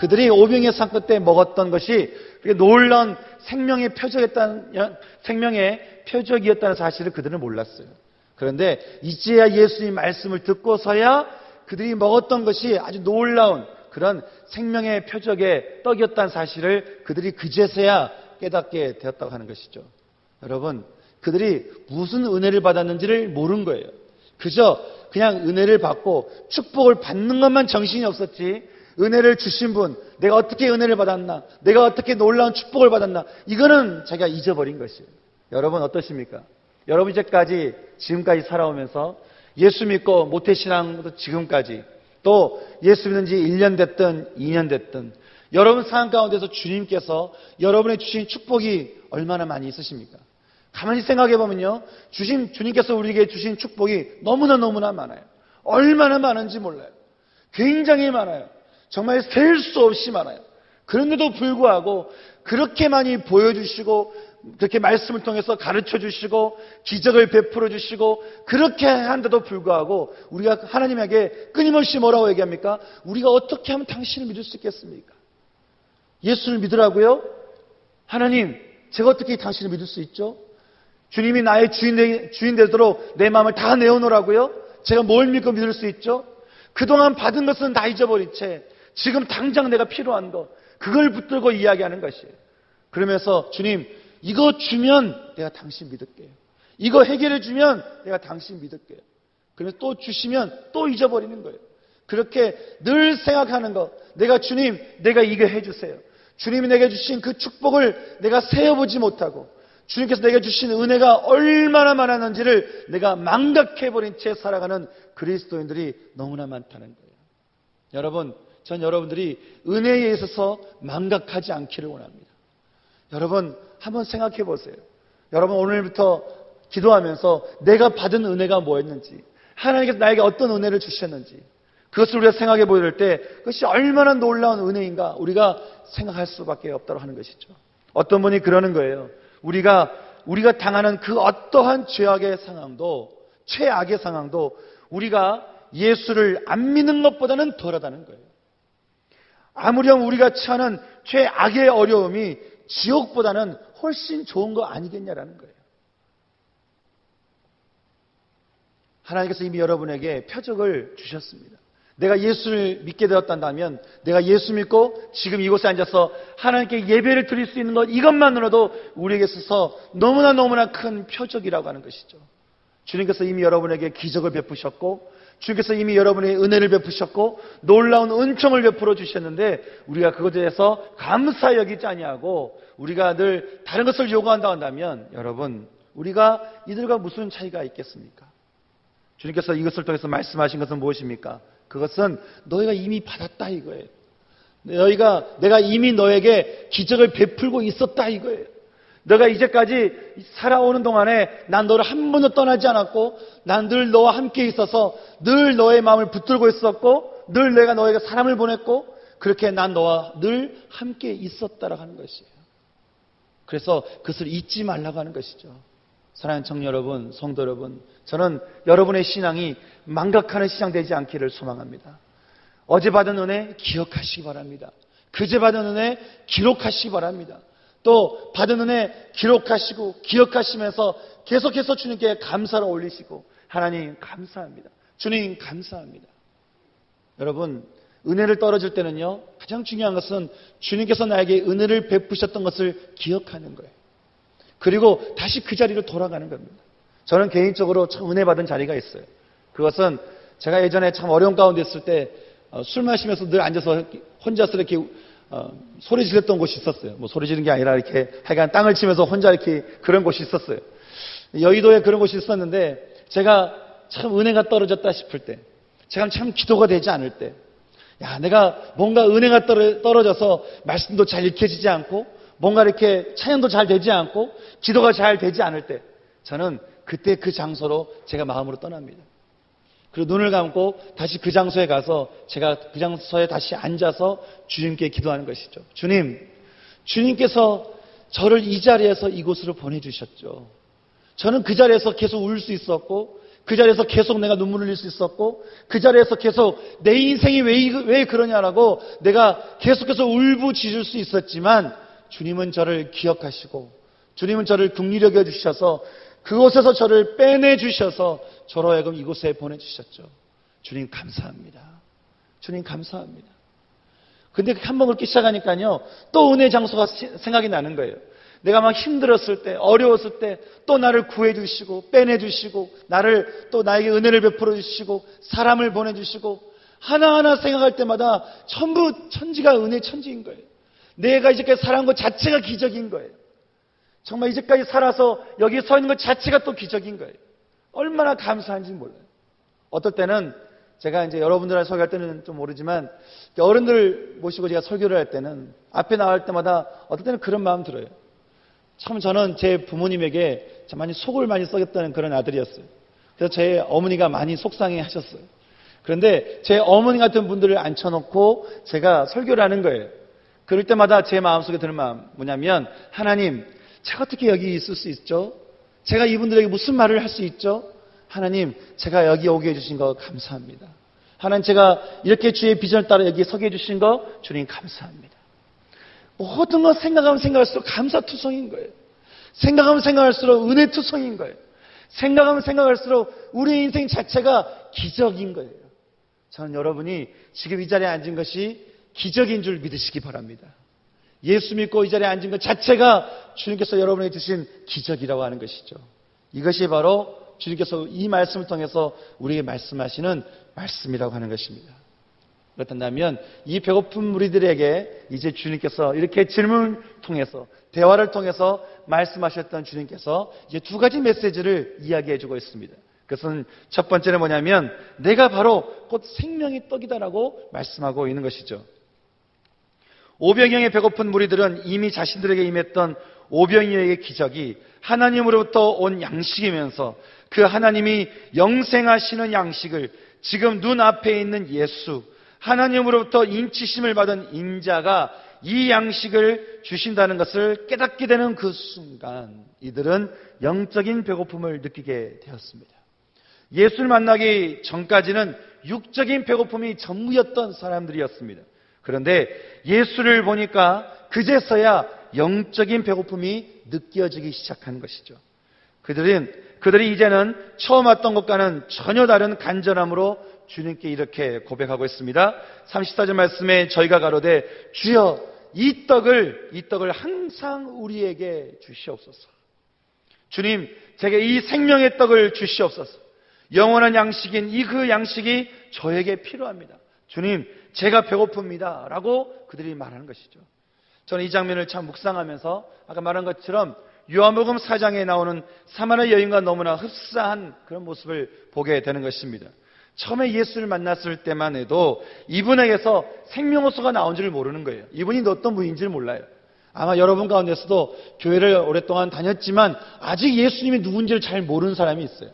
그들이 오병이어 산 끝에 먹었던 것이 놀라운 생명의 표적이었다는 사실을 그들은 몰랐어요. 그런데 이제야 예수님 말씀을 듣고서야 그들이 먹었던 것이 아주 놀라운 그런 생명의 표적의 떡이었다는 사실을 그들이 그제서야 깨닫게 되었다고 하는 것이죠. 여러분, 그들이 무슨 은혜를 받았는지를 모른 거예요. 그저 그냥 은혜를 받고 축복을 받는 것만 정신이 없었지, 은혜를 주신 분, 내가 어떻게 은혜를 받았나, 내가 어떻게 놀라운 축복을 받았나, 이거는 자기가 잊어버린 것이에요. 여러분 어떠십니까? 여러분 지금까지 살아오면서 예수 믿고 모태신앙부터 지금까지, 또 예수 믿은 지 1년 됐든 2년 됐든 여러분 상황 가운데서 주님께서 여러분의 주신 축복이 얼마나 많이 있으십니까? 가만히 생각해 보면요, 주님께서 우리에게 주신 축복이 너무나 많아요. 얼마나 많은지 몰라요. 굉장히 많아요. 정말 셀 수 없이 많아요. 그런데도 불구하고 그렇게 많이 보여주시고, 그렇게 말씀을 통해서 가르쳐 주시고, 기적을 베풀어 주시고, 그렇게 한데도 불구하고 우리가 하나님에게 끊임없이 뭐라고 얘기합니까? 우리가 어떻게 하면 당신을 믿을 수 있겠습니까? 예수를 믿으라고요? 하나님, 제가 어떻게 당신을 믿을 수 있죠? 주님이 나의 주인 되도록 내 마음을 다 내어놓으라고요? 제가 뭘 믿고 믿을 수 있죠? 그동안 받은 것은 다 잊어버린 채 지금 당장 내가 필요한 것, 그걸 붙들고 이야기하는 것이에요. 그러면서 주님, 이거 주면 내가 당신 믿을게요. 이거 해결해 주면 내가 당신 믿을게요. 그러면서 또 주시면 또 잊어버리는 거예요. 그렇게 늘 생각하는 것, 주님, 내가 이거 해주세요. 주님이 내게 주신 그 축복을 내가 세어보지 못하고, 주님께서 내게 주신 은혜가 얼마나 많았는지를 내가 망각해버린 채 살아가는 그리스도인들이 너무나 많다는 거예요. 여러분, 전 여러분들이 은혜에 있어서 망각하지 않기를 원합니다. 여러분, 한번 생각해 보세요. 여러분, 오늘부터 기도하면서 내가 받은 은혜가 뭐였는지, 하나님께서 나에게 어떤 은혜를 주셨는지, 그것을 우리가 생각해 보일 때 그것이 얼마나 놀라운 은혜인가 우리가 생각할 수밖에 없다고 하는 것이죠. 어떤 분이 그러는 거예요. 우리가 당하는 그 어떠한 최악의 상황도 우리가 예수를 안 믿는 것보다는 덜하다는 거예요. 아무렴 우리가 처하는 최악의 어려움이 지옥보다는 훨씬 좋은 거 아니겠냐라는 거예요. 하나님께서 이미 여러분에게 표적을 주셨습니다. 내가 예수를 믿게 되었다면, 내가 예수 믿고 지금 이곳에 앉아서 하나님께 예배를 드릴 수 있는 것, 이것만으로도 우리에게 있어서 너무나 큰 표적이라고 하는 것이죠. 주님께서 이미 여러분에게 기적을 베푸셨고, 주님께서 이미 여러분에게 은혜를 베푸셨고, 놀라운 은총을 베풀어 주셨는데, 우리가 그것에 대해서 감사 여기지 아니하고 우리가 늘 다른 것을 요구한다고 한다면, 여러분, 우리가 이들과 무슨 차이가 있겠습니까? 주님께서 이것을 통해서 말씀하신 것은 무엇입니까? 그것은 너희가 이미 받았다 이거예요. 내가 이미 너에게 기적을 베풀고 있었다 이거예요. 너가 이제까지 살아오는 동안에 난 너를 한 번도 떠나지 않았고, 난 늘 너와 함께 있어서 늘 너의 마음을 붙들고 있었고, 늘 내가 너에게 사람을 보냈고, 그렇게 난 너와 늘 함께 있었다라고 하는 것이에요. 그래서 그것을 잊지 말라고 하는 것이죠. 사랑하는 청년 여러분, 성도 여러분, 저는 여러분의 신앙이 망각하는 신앙 되지 않기를 소망합니다. 어제 받은 은혜 기억하시기 바랍니다. 그제 받은 은혜 기록하시기 바랍니다. 또 받은 은혜 기록하시고 기억하시면서 계속해서 주님께 감사를 올리시고, 하나님 감사합니다, 주님 감사합니다. 여러분, 은혜를 떨어질 때는요, 가장 중요한 것은 주님께서 나에게 은혜를 베푸셨던 것을 기억하는 거예요. 그리고 다시 그 자리로 돌아가는 겁니다. 저는 개인적으로 참 은혜 받은 자리가 있어요. 그것은 제가 예전에 참 어려운 가운데 있을 때 술 마시면서 늘 앉아서 혼자서 이렇게 소리 지르던 곳이 있었어요. 뭐 소리 지르는 게 아니라 이렇게 하여간 땅을 치면서 혼자 이렇게 그런 곳이 있었어요. 여의도에 그런 곳이 있었는데, 제가 참 은혜가 떨어졌다 싶을 때, 제가 참 기도가 되지 않을 때, 내가 뭔가 은혜가 떨어져서 말씀도 잘 읽혀지지 않고, 뭔가 이렇게 찬양도 잘 되지 않고, 기도가 잘 되지 않을 때, 저는 그때 그 장소로 제가 마음으로 떠납니다. 그리고 눈을 감고 다시 그 장소에 가서 제가 그 장소에 다시 앉아서 주님께 기도하는 것이죠. 주님께서 저를 이 자리에서 이곳으로 보내주셨죠. 저는 그 자리에서 계속 울 수 있었고, 그 자리에서 계속 내가 눈물을 흘릴 수 있었고, 그 자리에서 계속 내 인생이 왜 그러냐라고 내가 계속해서 울부짖을 수 있었지만, 주님은 저를 기억하시고 주님은 저를 긍휼히 여겨 주셔서 그곳에서 저를 빼내 주셔서 저로 하여금 이곳에 보내주셨죠. 주님 감사합니다. 주님 감사합니다. 근데 한번 그렇게 시작하니까요, 또 은혜 장소가 생각이 나는 거예요. 내가 막 힘들었을 때, 어려웠을 때 또 나를 구해주시고 빼내주시고 나를 또 나에게 은혜를 베풀어 주시고 사람을 보내주시고 하나하나 생각할 때마다 전부 천지가 은혜 천지인 거예요. 내가 이제까지 살아온 것 자체가 기적인 거예요. 정말 이제까지 살아서 여기 서 있는 것 자체가 또 기적인 거예요. 얼마나 감사한지 몰라요. 어떨 때는 제가 이제 여러분들한테 설교할 때는 좀 모르지만 어른들 모시고 제가 설교를 할 때는 앞에 나갈 때마다 어떨 때는 그런 마음 들어요. 참 저는 제 부모님에게 참 많이 속을 많이 썩였다는 그런 아들이었어요. 그래서 제 어머니가 많이 속상해 하셨어요. 그런데 제 어머니 같은 분들을 앉혀놓고 제가 설교를 하는 거예요. 그럴 때마다 제 마음속에 드는 마음 뭐냐면, 하나님, 제가 어떻게 여기 있을 수 있죠? 제가 이분들에게 무슨 말을 할 수 있죠? 하나님, 제가 여기 오게 해주신 거 감사합니다. 하나님, 제가 이렇게 주의 비전을 따라 여기 서게 해주신 거 주님 감사합니다. 모든 거 생각하면 생각할수록 감사투성인 거예요. 생각하면 생각할수록 은혜투성인 거예요. 생각하면 생각할수록 우리 인생 자체가 기적인 거예요. 저는 여러분이 지금 이 자리에 앉은 것이 기적인 줄 믿으시기 바랍니다. 예수 믿고 이 자리에 앉은 것 자체가 주님께서 여러분에게 주신 기적이라고 하는 것이죠. 이것이 바로 주님께서 이 말씀을 통해서 우리에게 말씀하시는 말씀이라고 하는 것입니다. 그렇다면 이 배고픈 무리들에게 이제 주님께서 이렇게 질문을 통해서, 대화를 통해서 말씀하셨던 주님께서 이제 두 가지 메시지를 이야기해 주고 있습니다. 그것은 첫 번째는 뭐냐면, 내가 바로 곧 생명의 떡이다라고 말씀하고 있는 것이죠. 오병이어의 배고픈 무리들은 이미 자신들에게 임했던 오병이어의 기적이 하나님으로부터 온 양식이면서 그 하나님이 영생하시는 양식을 지금 눈앞에 있는 예수, 하나님으로부터 인치심을 받은 인자가 이 양식을 주신다는 것을 깨닫게 되는 그 순간 이들은 영적인 배고픔을 느끼게 되었습니다. 예수를 만나기 전까지는 육적인 배고픔이 전무였던 사람들이었습니다. 그런데 예수를 보니까 그제서야 영적인 배고픔이 느껴지기 시작한 것이죠. 그들이 이제는 처음 왔던 것과는 전혀 다른 간절함으로 주님께 이렇게 고백하고 있습니다. 34절 말씀에 저희가 가로되 주여 이 떡을 항상 우리에게 주시옵소서. 주님, 제게 이 생명의 떡을 주시옵소서. 영원한 양식인 그 양식이 저에게 필요합니다. 주님, 제가 배고픕니다 라고 그들이 말하는 것이죠. 저는 이 장면을 참 묵상하면서 아까 말한 것처럼 요한복음 4장에 나오는 사마리아 여인과 너무나 흡사한 그런 모습을 보게 되는 것입니다. 처음에 예수를 만났을 때만 해도 이분에게서 생명호수가 나온 줄 모르는 거예요. 이분이 어떤 분인지를 몰라요. 아마 여러분 가운데서도 교회를 오랫동안 다녔지만 아직 예수님이 누군지를 잘 모르는 사람이 있어요.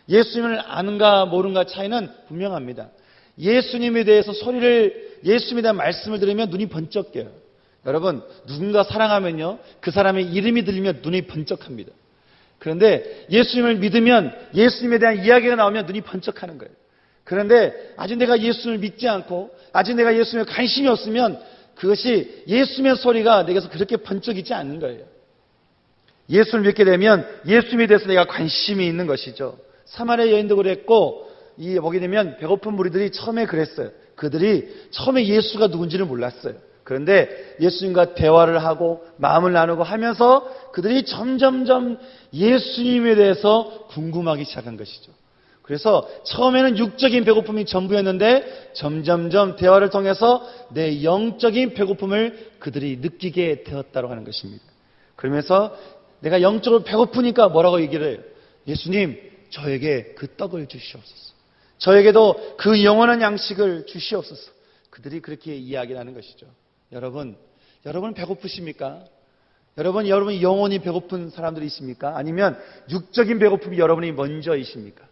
예수님을 아는가 모르는가 차이는 분명합니다. 예수님에 대해서 예수님에 대한 말씀을 들으면 눈이 번쩍 껴요. 여러분, 누군가 사랑하면요, 그 사람의 이름이 들리면 눈이 번쩍합니다. 그런데 예수님을 믿으면 예수님에 대한 이야기가 나오면 눈이 번쩍하는 거예요. 그런데 아직 내가 예수님을 믿지 않고 아직 내가 예수님에 관심이 없으면 그것이 예수님의 소리가 내게서 그렇게 번쩍이지 않는 거예요. 예수를 믿게 되면 예수님에 대해서 내가 관심이 있는 것이죠. 사마리아 여인도 그랬고, 보게 되면 배고픈 무리들이 처음에 그랬어요. 그들이 처음에 예수가 누군지를 몰랐어요. 그런데 예수님과 대화를 하고 마음을 나누고 하면서 그들이 점점점 예수님에 대해서 궁금하기 시작한 것이죠. 그래서 처음에는 육적인 배고픔이 전부였는데 점점점 대화를 통해서 내 영적인 배고픔을 그들이 느끼게 되었다고 하는 것입니다. 그러면서 내가 영적으로 배고프니까 뭐라고 얘기를 해요? 예수님, 저에게 그 떡을 주시옵소서. 저에게도 그 영원한 양식을 주시옵소서. 그들이 그렇게 이야기를 하는 것이죠. 여러분 배고프십니까? 여러분이 영원히 배고픈 사람들이 있습니까? 아니면 육적인 배고픔이 여러분이 먼저이십니까?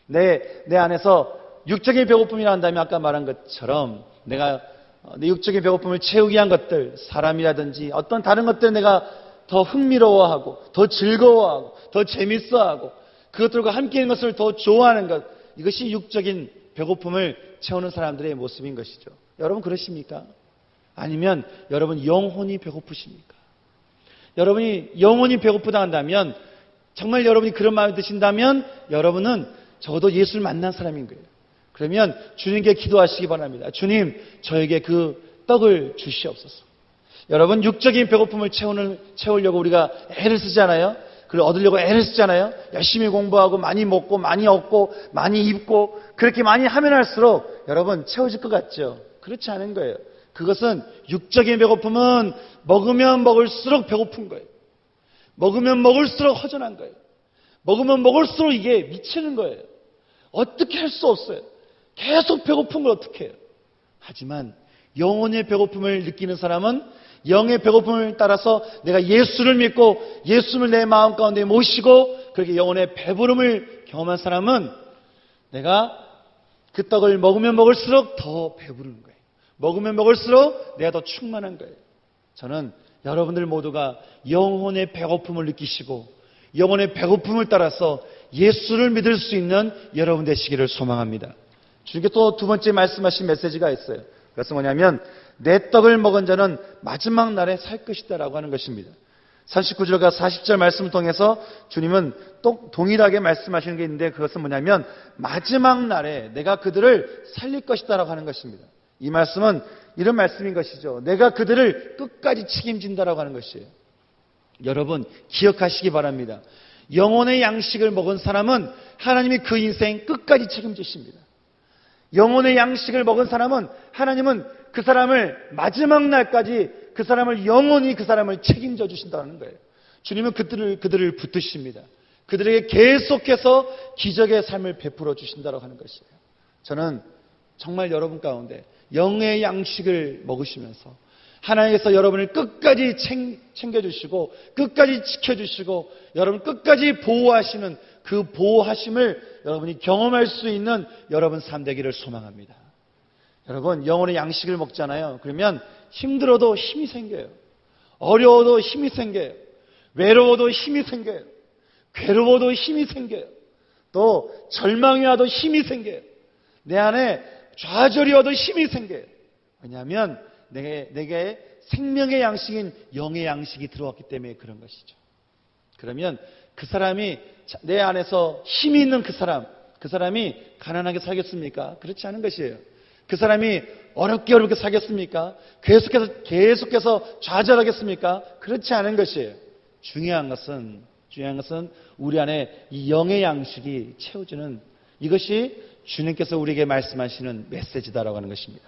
내 안에서 육적인 배고픔이라 한다면 아까 말한 것처럼 내가 내 육적인 배고픔을 채우기 위한 것들, 사람이라든지 어떤 다른 것들 내가 더 흥미로워하고 더 즐거워하고 더 재밌어하고 그것들과 함께 있는 것을 더 좋아하는 것, 이것이 육적인 배고픔을 채우는 사람들의 모습인 것이죠. 여러분 그러십니까? 아니면 여러분 영혼이 배고프십니까? 여러분이 영혼이 배고프다 한다면, 정말 여러분이 그런 마음이 드신다면 여러분은 적어도 예수를 만난 사람인 거예요. 그러면 주님께 기도하시기 바랍니다. 주님, 저에게 그 떡을 주시옵소서. 여러분, 육적인 배고픔을 채우려고 우리가 애를 쓰잖아요. 그걸 얻으려고 애를 쓰잖아요. 열심히 공부하고 많이 먹고 많이 얻고 많이 입고 그렇게 많이 하면 할수록 여러분 채워질 것 같죠? 그렇지 않은 거예요. 그것은 육적인 배고픔은 먹으면 먹을수록 배고픈 거예요. 먹으면 먹을수록 허전한 거예요. 먹으면 먹을수록 이게 미치는 거예요. 어떻게 할 수 없어요. 계속 배고픈 걸 어떻게 해요. 하지만 영혼의 배고픔을 느끼는 사람은 영의 배고픔을 따라서 내가 예수를 믿고 예수를 내 마음 가운데 모시고 그렇게 영혼의 배부름을 경험한 사람은 내가 그 떡을 먹으면 먹을수록 더 배부른 거예요. 먹으면 먹을수록 내가 더 충만한 거예요. 저는 여러분들 모두가 영혼의 배고픔을 느끼시고 영혼의 배고픔을 따라서 예수를 믿을 수 있는 여러분 되시기를 소망합니다. 주님께 또 두 번째 말씀하신 메시지가 있어요. 그것은 뭐냐면 내 떡을 먹은 자는 마지막 날에 살 것이다 라고 하는 것입니다. 39절과 40절 말씀을 통해서 주님은 또 동일하게 말씀하시는 게 있는데, 그것은 뭐냐면 마지막 날에 내가 그들을 살릴 것이다 라고 하는 것입니다. 이 말씀은 이런 말씀인 것이죠. 내가 그들을 끝까지 책임진다라고 하는 것이에요. 여러분 기억하시기 바랍니다. 영혼의 양식을 먹은 사람은 하나님이 그 인생 끝까지 책임지십니다. 영혼의 양식을 먹은 사람은 하나님은 그 사람을 마지막 날까지 그 사람을 영원히 그 사람을 책임져 주신다는 거예요. 주님은 그들을 붙드십니다. 그들에게 계속해서 기적의 삶을 베풀어 주신다고 하는 것이에요. 저는 정말 여러분 가운데 영의 양식을 먹으시면서 하나님께서 여러분을 끝까지 챙겨주시고 끝까지 지켜주시고 여러분 끝까지 보호하시는 그 보호하심을 여러분이 경험할 수 있는 여러분 삶 되기를 소망합니다. 여러분 영혼의 양식을 먹잖아요. 그러면 힘들어도 힘이 생겨요. 어려워도 힘이 생겨요. 외로워도 힘이 생겨요. 괴로워도 힘이 생겨요. 또 절망이 와도 힘이 생겨요. 내 안에 좌절이 와도 힘이 생겨요. 왜냐하면 내게 생명의 양식인 영의 양식이 들어왔기 때문에 그런 것이죠. 그러면 그 사람이 내 안에서 힘이 있는 그 사람이 가난하게 살겠습니까? 그렇지 않은 것이에요. 그 사람이 어렵게 살겠습니까? 계속해서 좌절하겠습니까? 그렇지 않은 것이에요. 중요한 것은 우리 안에 이 영의 양식이 채워지는 이것이 주님께서 우리에게 말씀하시는 메시지다라고 하는 것입니다.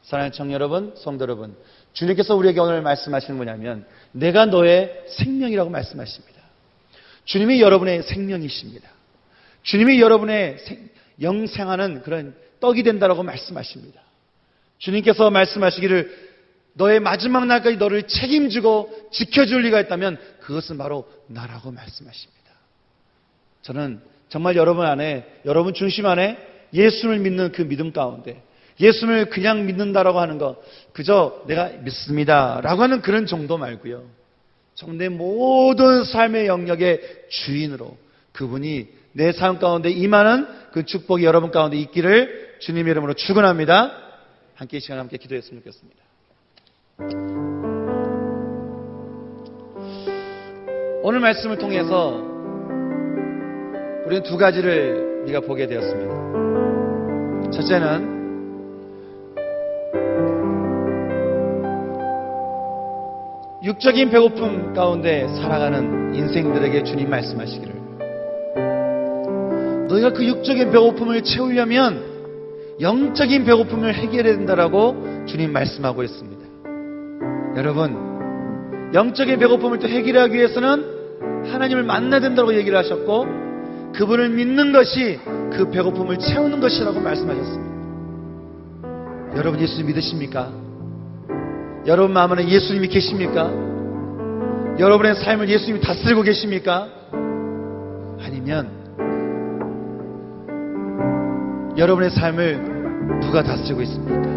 사랑하는 청년 여러분, 성도 여러분, 주님께서 우리에게 오늘 말씀하시는 뭐냐면 내가 너의 생명이라고 말씀하십니다. 주님이 여러분의 생명이십니다. 주님이 여러분의 영생하는 그런 떡이 된다라고 말씀하십니다. 주님께서 말씀하시기를 너의 마지막 날까지 너를 책임지고 지켜줄 리가 있다면 그것은 바로 나라고 말씀하십니다. 저는 정말 여러분 중심 안에 예수를 믿는 그 믿음 가운데 예수를 그냥 믿는다라고 하는 것, 그저 내가 믿습니다 라고 하는 그런 정도 말고요. 정말 내 모든 삶의 영역의 주인으로 그분이 내 삶 가운데 임하는 그 축복이 여러분 가운데 있기를 주님의 이름으로 축원합니다. 함께 이 시간 함께 기도했으면 좋겠습니다. 오늘 말씀을 통해서 우리는 두 가지를 우리가 보게 되었습니다. 첫째는 육적인 배고픔 가운데 살아가는 인생들에게 주님 말씀하시기를 너희가 그 육적인 배고픔을 채우려면 영적인 배고픔을 해결해야 된다라고 주님 말씀하고 있습니다. 여러분 영적인 배고픔을 또 해결하기 위해서는 하나님을 만나야 된다고 얘기를 하셨고 그분을 믿는 것이 그 배고픔을 채우는 것이라고 말씀하셨습니다. 여러분 예수 믿으십니까? 여러분 마음 안에 예수님이 계십니까? 여러분의 삶을 예수님이 다스리고 계십니까? 아니면 여러분의 삶을 누가 다스리고 있습니까?